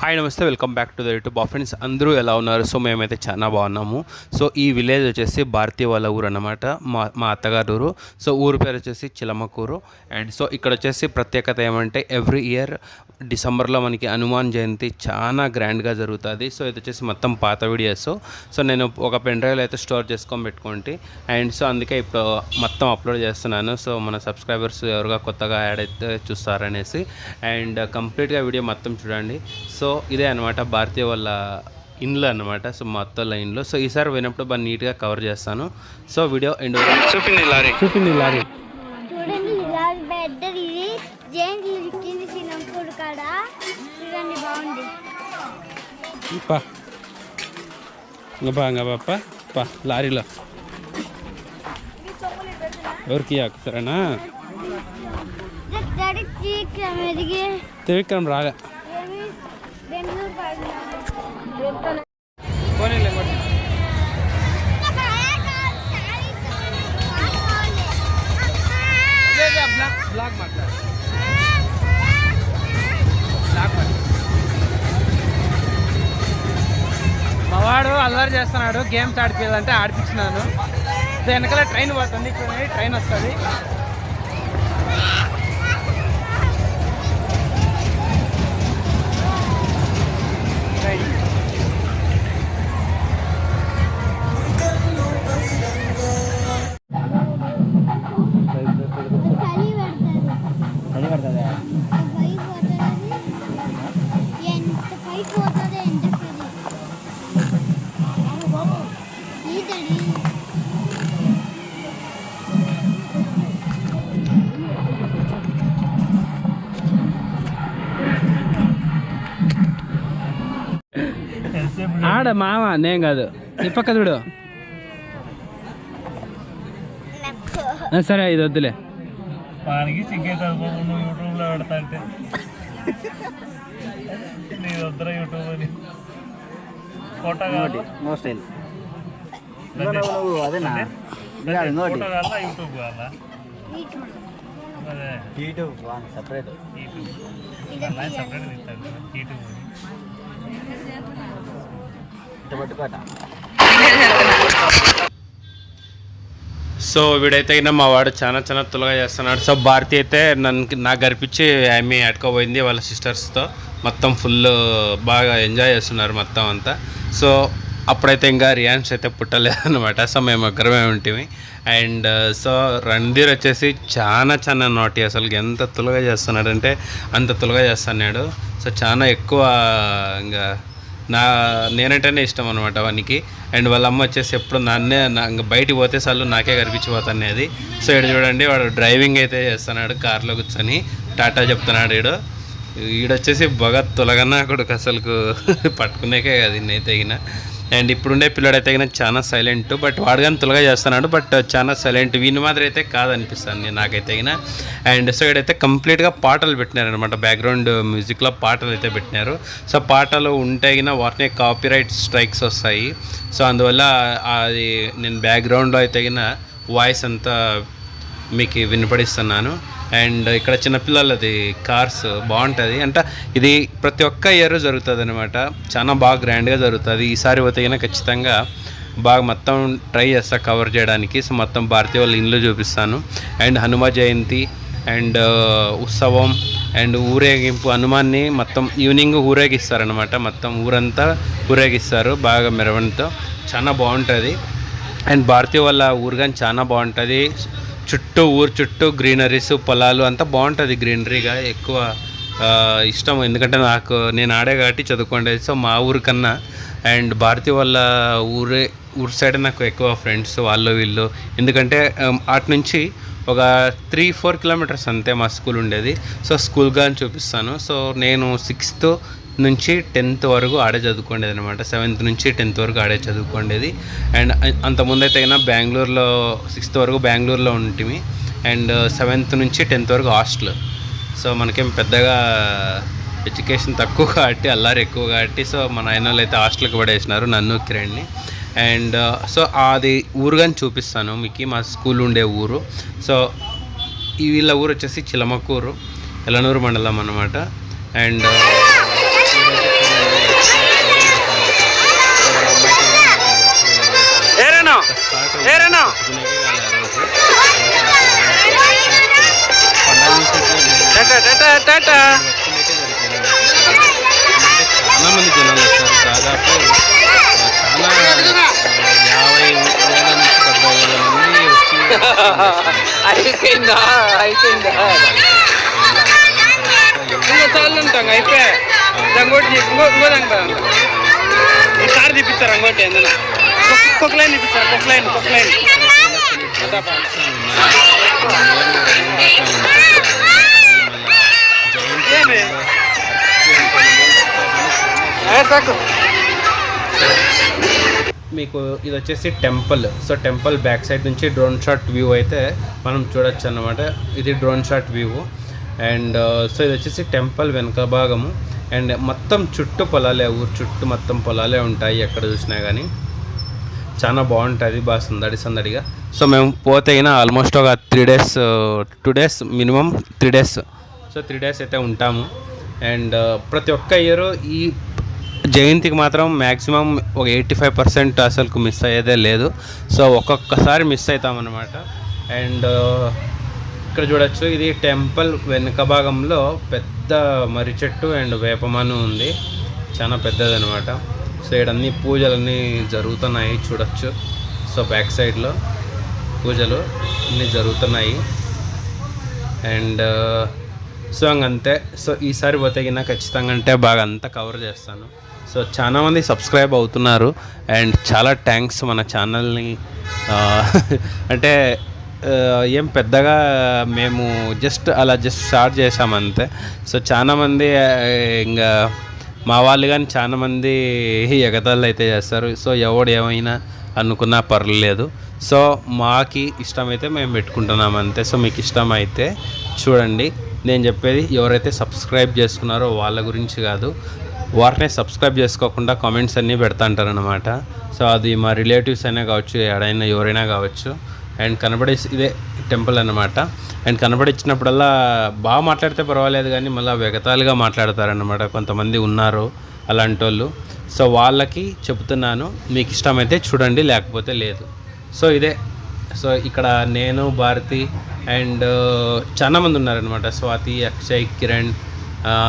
Hi నమస్తే, welcome back to the YouTube. Friends అందరూ ఎలా ఉన్నారు? సో మేమైతే చాలా బాగున్నాము. సో ఈ విలేజ్ వచ్చేసి భారతీయ వాళ్ళ ఊరు అన్నమాట, మా అత్తగారు ఊరు. సో ఊరు పేరు వచ్చేసి చిలమకూరు. అండ్ సో ఇక్కడ వచ్చేసి ప్రత్యేకత ఏమంటే ఎవ్రీ ఇయర్ డిసెంబర్లో మనకి హనుమాన్ జయంతి చాలా గ్రాండ్గా జరుగుతుంది. సో ఇది వచ్చేసి మొత్తం పాత వీడియోస్. సో నేను ఒక పెన్ డ్రైవ్లో అయితే స్టోర్ చేసుకొని పెట్టుకోండి. అండ్ సో అందుకే ఇప్పుడు మొత్తం అప్లోడ్ చేస్తున్నాను. సో మన సబ్స్క్రైబర్స్ ఎవరుగా కొత్తగా యాడ్ అయితే చూస్తారనేసి. అండ్ కంప్లీట్గా వీడియో మొత్తం చూడండి. సో ఇదే అనమాట భారతీయ వాళ్ళ ఇండ్లు అనమాట. సో మా అత్త వాళ్ళ ఇండ్లు. సో ఈసారి పోయినప్పుడు బాగా నీట్గా కవర్ చేస్తాను. సో వీడియో ఎండ్ చూపింది లారీ చూడండి లారీ పెద్దది జైంట్ చిన్నప్పుడు కాడ చూడండి బాగుంది. లారీలో ఎవరికి సరేనా త్రివిక్రమ్ రాలే మావాడు అల్లరి చేస్తున్నాడు. గేమ్స్ ఆడిపించాలంటే ఆడిపించినాను. వెనకాల ట్రైన్ పోతుంది, ఇక్కడ ట్రైన్ వస్తుంది. ఆడ మామ నేను కాదు, ఈ పక్క చూడు. సరే ఇది వద్దులే. వానికి సిగ్గేతుంది నువ్వు యూట్యూబ్లో పెడతా అంటే. నేను వద్దురా యూట్యూబ్ అని. ఫోటో కాదు ఫోటో కావాలా యూట్యూబ్ కావాలా? అదే యూట్యూబ్ సపరేట్ సపరేట్ తీస్తాడు యూట్యూబ్. సో వీడైతే అయినా మా వాడు చాలా తులగా చేస్తున్నాడు. సో భారతి అయితే నాకు గర్పించి ఆమె అడుకోపోయింది వాళ్ళ సిస్టర్స్తో. మొత్తం ఫుల్ బాగా ఎంజాయ్ చేస్తున్నారు మొత్తం అంతా. సో అప్పుడైతే ఇంకా రియాన్స్ అయితే పుట్టలేదన్నమాట. సో మేము ఒక్కరమే ఉంటుంది. అండ్ సో రణధీర్ వచ్చేసి చాలా నాటి, అసలు ఎంత తులగా చేస్తున్నాడంటే అంత తులగా చేస్తున్నాడు. సో చాలా ఎక్కువ ఇంకా నేనంటేనే ఇష్టం అనమాట వానికి. అండ్ వాళ్ళ అమ్మ వచ్చేసి ఎప్పుడు ఇంకా బయటికి పోతే సార్లు నాకే కనిపించిపోతానేది. సో ఇక్కడ చూడండి వాడు డ్రైవింగ్ అయితే చేస్తున్నాడు, కార్లో కూర్చొని టాటా చెప్తున్నాడు. ఈడొచ్చేసి బాగా తులగన్నా కొడుకు, అసలుకు పట్టుకునేకే కదా ఇన్నైతే తగిన. అండ్ ఇప్పుడుండే పిల్లడైతే తగిన చాలా సైలెంట్, బట్ వాడు కానీ తులగా చేస్తున్నాడు, బట్ చాలా సైలెంట్. వీని మాదిరి అయితే కాదనిపిస్తుంది నాకైతే తగిన. అండ్ సో ఇక్కడైతే కంప్లీట్గా పాటలు పెట్టినారనమాట, బ్యాక్గ్రౌండ్ మ్యూజిక్లో పాటలు అయితే పెట్టినారు. సో పాటలు ఉంటే వాటిని కాపీరైట్ స్ట్రైక్స్ వస్తాయి. సో అందువల్ల అది నేను బ్యాక్గ్రౌండ్లో అయితే వాయిస్ అంతా మీకు వినపడిస్తున్నాను. అండ్ ఇక్కడ చిన్నపిల్లలది కార్స్ బాగుంటుంది అంటే ఇది ప్రతి ఒక్క ఇయర్ జరుగుతుంది అనమాట. చాలా బాగా గ్రాండ్గా జరుగుతుంది. ఈసారి పోతే ఖచ్చితంగా బాగా మొత్తం ట్రై చేస్తా కవర్ చేయడానికి. సో మొత్తం భారతీయ వాళ్ళ ఇండ్లు చూపిస్తాను. అండ్ హనుమ జయంతి అండ్ ఉత్సవం అండ్ ఊరేగింపు, హనుమాన్ని మొత్తం ఈవినింగ్ ఊరేగిస్తారనమాట. మొత్తం ఊరంతా ఊరేగిస్తారు బాగా మెరవనితో, చాలా బాగుంటుంది. అండ్ భారతీయ వాళ్ళ ఊరు కానీ చాలా బాగుంటుంది. ఊరు చుట్టూ గ్రీనరీస్, పొలాలు అంతా బాగుంటుంది. గ్రీనరీగా ఎక్కువ ఇష్టం, ఎందుకంటే నేను ఆడే కాబట్టి చదువుకోండి. సో మా ఊరు కన్నా అండ్ భారతీయ వాళ్ళ ఊరు సైడ్ నాకు ఎక్కువ ఫ్రెండ్స్ వాళ్ళు వీళ్ళు. ఎందుకంటే అటు నుంచి ఒక 3-4 కిలోమీటర్స్ అంతే మా స్కూల్ ఉండేది. సో స్కూల్ కానీ చూపిస్తాను. సో నేను 6th నుంచి 10th వరకు ఆడే చదువుకోండేది అనమాట. 7th నుంచి 10th వరకు ఆడే చదువుకోండేది. అండ్ అంతకుముందు అయితే బెంగళూరులో 6th వరకు బెంగళూరులో ఉంటుంది. అండ్ 7th నుంచి 10th వరకు హాస్టల్. సో మనకేం పెద్దగా ఎడ్యుకేషన్ తక్కువ కాబట్టి, అల్లారి ఎక్కువ కాబట్టి, సో మా నాయన వాళ్ళు అయితే హాస్టల్కి పడేసినారు నన్ను కిరణ్ని. అండ్ సో అది ఊరు కానీ చూపిస్తాను మీకు, మా స్కూల్ ఉండే ఊరు. సో ఈ వీళ్ళ ఊరు వచ్చేసి చిలమకూరు, ఎలనూరు మండలం అన్నమాట. అండ్ ఏరేనా చాలా మంది జనాలు వస్తారు. దాదాపు చాలా 50,000 నుంచి 70,000 మంది వచ్చి ఉంటాం అయిపోయా రంగోటి ఇంకో ఈసారి తీపిస్తారు రంగోటి అందులో కుక్క లైన్ తీపిస్తారు కుక్క లైన్ మీకు ఇది వచ్చేసి temple. So temple back side నుంచి డ్రోన్ షాట్ వ్యూ అయితే మనం చూడొచ్చు అన్నమాట. ఇది drone shot view. And so ఇది వచ్చేసి టెంపుల్ వెనక భాగము. అండ్ మొత్తం చుట్టూ పొలాలే, ఊరు చుట్టూ మొత్తం పొలాలే ఉంటాయి ఎక్కడ చూసినా కానీ. చాలా బాగుంటుంది, బాగా సందడిగా. సో మేము పోతే అయినా ఆల్మోస్ట్ ఒక 3 days 2 days minimum 3 days. So 3 days అయితే ఉంటాము. అండ్ ప్రతి ఒక్క ఇయర్ ఈ జయంతికి మాత్రం మ్యాక్సిమం ఒక 85% అసలుకు మిస్ అయ్యేదే లేదు. సో ఒక్కొక్కసారి మిస్ అవుతామన్నమాట. అండ్ ఇక్కడ చూడొచ్చు, ఇది టెంపుల్ వెనుక భాగంలో పెద్ద మర్రి చెట్టు అండ్ వేపమాను ఉంది, చాలా పెద్దదనమాట. సో ఇక్కడన్నీ పూజలన్నీ జరుగుతున్నాయి చూడొచ్చు. సో బ్యాక్ సైడ్లో పూజలు అన్నీ జరుగుతున్నాయి. అండ్ సో అంతే. సో ఈసారి పోతే గిన ఖచ్చితంగా అంటే బాగా అంతా కవర్ చేస్తాను. సో చాలామంది సబ్స్క్రైబ్ అవుతున్నారు అండ్ చాలా థ్యాంక్స్ మన ఛానల్ని. అంటే ఏం పెద్దగా మేము జస్ట్ స్టార్ట్ చేసామంతే. సో చాలామంది ఇంకా మా వాళ్ళు కానీ చాలామంది ఎగతాళి అయితే చేస్తారు. సో ఎవడు ఏమైనా అనుకున్నా పర్లేదు. సో మాకి ఇష్టమైతే మేము పెట్టుకుంటున్నాం అంతే. సో మీకు ఇష్టమైతే చూడండి. నేను చెప్పేది ఎవరైతే సబ్స్క్రైబ్ చేసుకున్నారో వాళ్ళ గురించి కాదు, వారినే సబ్స్క్రైబ్ చేసుకోకుండా కామెంట్స్ అన్నీ పెడతా అంటారనమాట. సో అది మా రిలేటివ్స్ అయినా కావచ్చు, ఎడైనా ఎవరైనా కావచ్చు. అండ్ కనబడే ఇదే టెంపుల్ అన్నమాట. అండ్ కనబడిచ్చినప్పుడల్లా బాగా మాట్లాడితే పర్వాలేదు కానీ మళ్ళీ వెగతాలుగా మాట్లాడతారనమాట. కొంతమంది ఉన్నారు అలాంటి వాళ్ళు. సో వాళ్ళకి చెప్తున్నాను, మీకు ఇష్టమైతే చూడండి, లేకపోతే లేదు. సో ఇదే. సో ఇక్కడ నేను, భారతి అండ్ చాలామంది ఉన్నారనమాట. స్వాతి, అక్షయ్, కిరణ్,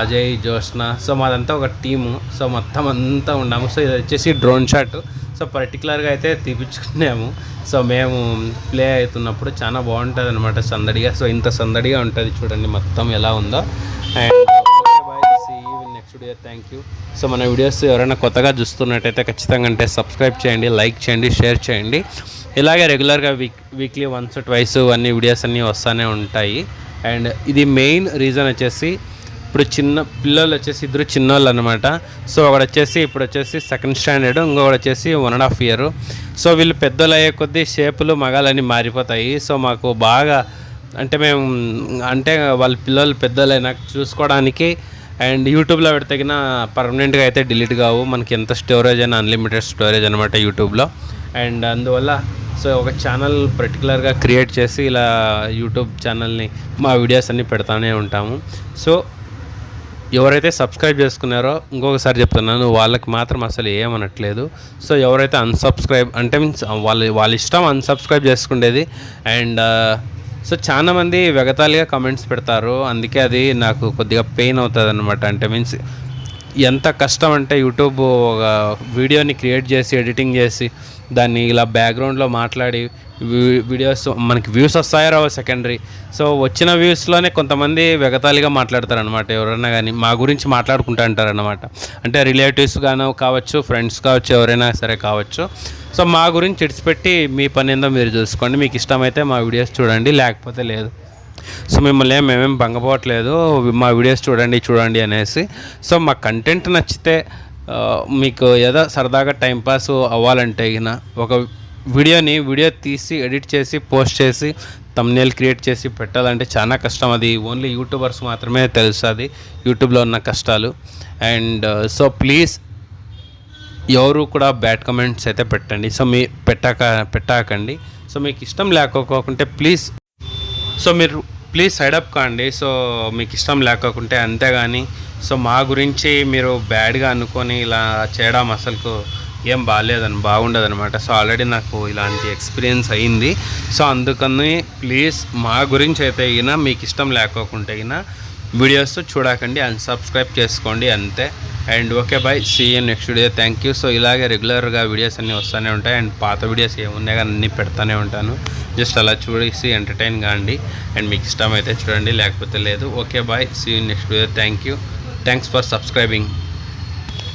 అజయ్, జ్యోత్స్న. సో మాదంతా ఒక టీము. సో మొత్తం అంతా ఉన్నాము. సో ఇది వచ్చేసి డ్రోన్ షాట్. సో పర్టికులర్గా అయితే తీపించుకున్నాము. సో మేము ప్లే అవుతున్నప్పుడు చాలా బాగుంటుంది అనమాట, సందడిగా. సో ఇంత సందడిగా ఉంటుంది చూడండి మొత్తం ఎలా ఉందో. And okay bye, see you in next video. Thank you. So మన వీడియోస్ ఎవరైనా కొత్తగా చూస్తున్నట్టయితే ఖచ్చితంగా అంటే సబ్స్క్రైబ్ చేయండి, లైక్ చేయండి, షేర్ చేయండి. ఇలాగే రెగ్యులర్గా వీక్లీ వన్స్ ట్వైస్ అన్ని వీడియోస్ అన్నీ వస్తూనే ఉంటాయి. అండ్ ఇది మెయిన్ రీజన్ వచ్చేసి ఇప్పుడు చిన్న పిల్లలు వచ్చేసి ఇద్దరు చిన్నోళ్ళు అనమాట. సో ఒకడు వచ్చేసి ఇప్పుడు వచ్చేసి 2nd standard, ఇంకొకటి వచ్చేసి 1.5 years. సో వీళ్ళు పెద్దలు అయ్యే కొద్దీ షేపులు మగాలన్నీ మారిపోతాయి. సో మాకు బాగా అంటే మేము అంటే వాళ్ళ పిల్లలు పెద్దలైనా చూసుకోవడానికి అండ్ యూట్యూబ్లో పెడితేగిన పర్మనెంట్గా అయితే డిలీట్ కావు. మనకి ఎంత స్టోరేజ్ అయినా అన్లిమిటెడ్ స్టోరేజ్ అనమాట యూట్యూబ్లో. అండ్ అందువల్ల సో ఒక ఛానల్ పర్టికులర్గా క్రియేట్ చేసి ఇలా యూట్యూబ్ ఛానల్ని మా వీడియోస్ అన్నీ పెడతానే ఉంటాము. సో ఎవరైతే సబ్స్క్రైబ్ చేసుకున్నారో ఇంకొకసారి చెప్తున్నాను, వాళ్ళకి మాత్రం అసలు ఏమనట్లేదు. సో ఎవరైతే అన్సబ్స్క్రైబ్ అంటే మీన్స్ వాళ్ళ ఇష్టం అన్సబ్స్క్రైబ్ చేసుకునేది. అండ్ సో చాలామంది వెగతాళిగా కమెంట్స్ పెడతారు, అందుకే అది నాకు కొద్దిగా పెయిన్ అవుతుంది అనమాట. అంటే మీన్స్ ఎంత కష్టం అంటే యూట్యూబ్ ఒక వీడియోని క్రియేట్ చేసి ఎడిటింగ్ చేసి దాన్ని ఇలా బ్యాక్గ్రౌండ్లో మాట్లాడి వీడియోస్ మనకి వ్యూస్ వస్తాయో రావో సెకండరీ. సో వచ్చిన వ్యూస్లోనే కొంతమంది వెగతాళిగా మాట్లాడతారనమాట. ఎవరైనా కానీ మా గురించి మాట్లాడుకుంటూ అంటారనమాట. అంటే రిలేటివ్స్ గానో కావచ్చు, ఫ్రెండ్స్ కావచ్చు, ఎవరైనా సరే కావచ్చు. సో మా గురించి ఇడిచిపెట్టి మీ పని ఏందో మీరు చూసుకోండి. మీకు ఇష్టమైతే మా వీడియోస్ చూడండి, లేకపోతే లేదు. సో మిమ్మల్ని మేమేం భంగపోవట్లేదు, మా వీడియోస్ చూడండి అనేసి. సో మా కంటెంట్ నచ్చితే మీకు ఏదో సరదాగా టైంపాస్ అవ్వాలంటే గిన ఒక వీడియో తీసి ఎడిట్ చేసి పోస్ట్ చేసి థంబ్నెయిల్ క్రియేట్ చేసి పెట్టాలంటే చాలా కష్టం. అది ఓన్లీ యూట్యూబర్స్ మాత్రమే తెలుస్తుంది యూట్యూబ్లో ఉన్న కష్టాలు. అండ్ సో ప్లీజ్ ఎవరు కూడా బ్యాడ్ కమెంట్స్ అయితే పెట్టండి. సో మీ పెట్టాకండి. సో మీకు ఇష్టం లేకపోకుంటే ప్లీజ్ మీరు సైడ్ అప్ కాండి. సో మీకు ఇష్టం లేకపోకుంటే అంతేగాని సో మా గురించి మీరు బ్యాడ్గా అనుకొని ఇలా చేయడం అసలుకు ఏం బాగుండదనమాట. సో ఆల్రెడీ నాకు ఇలాంటి ఎక్స్పీరియన్స్ అయ్యింది. సో అందుకని ప్లీజ్ మా గురించి అయితే అయినా మీకు ఇష్టం లేకోకుంటే అయినా వీడియోస్ చూడకండి, అన్సబ్స్క్రైబ్ చేసుకోండి అంతే. And okay bye, see you next video. Thank you. So ఇలాగే రెగ్యులర్గా వీడియోస్ అన్నీ వస్తూనే ఉంటాయి. అండ్ పాత వీడియోస్ ఏమున్నాయి కానీ అన్నీ పెడతానే ఉంటాను. జస్ట్ అలా చూడేసి ఎంటర్టైన్ కాండి. అండ్ మీకు ఇష్టం అయితే చూడండి, లేకపోతే లేదు. Okay bye, see you next video. Thank you. Thanks for subscribing.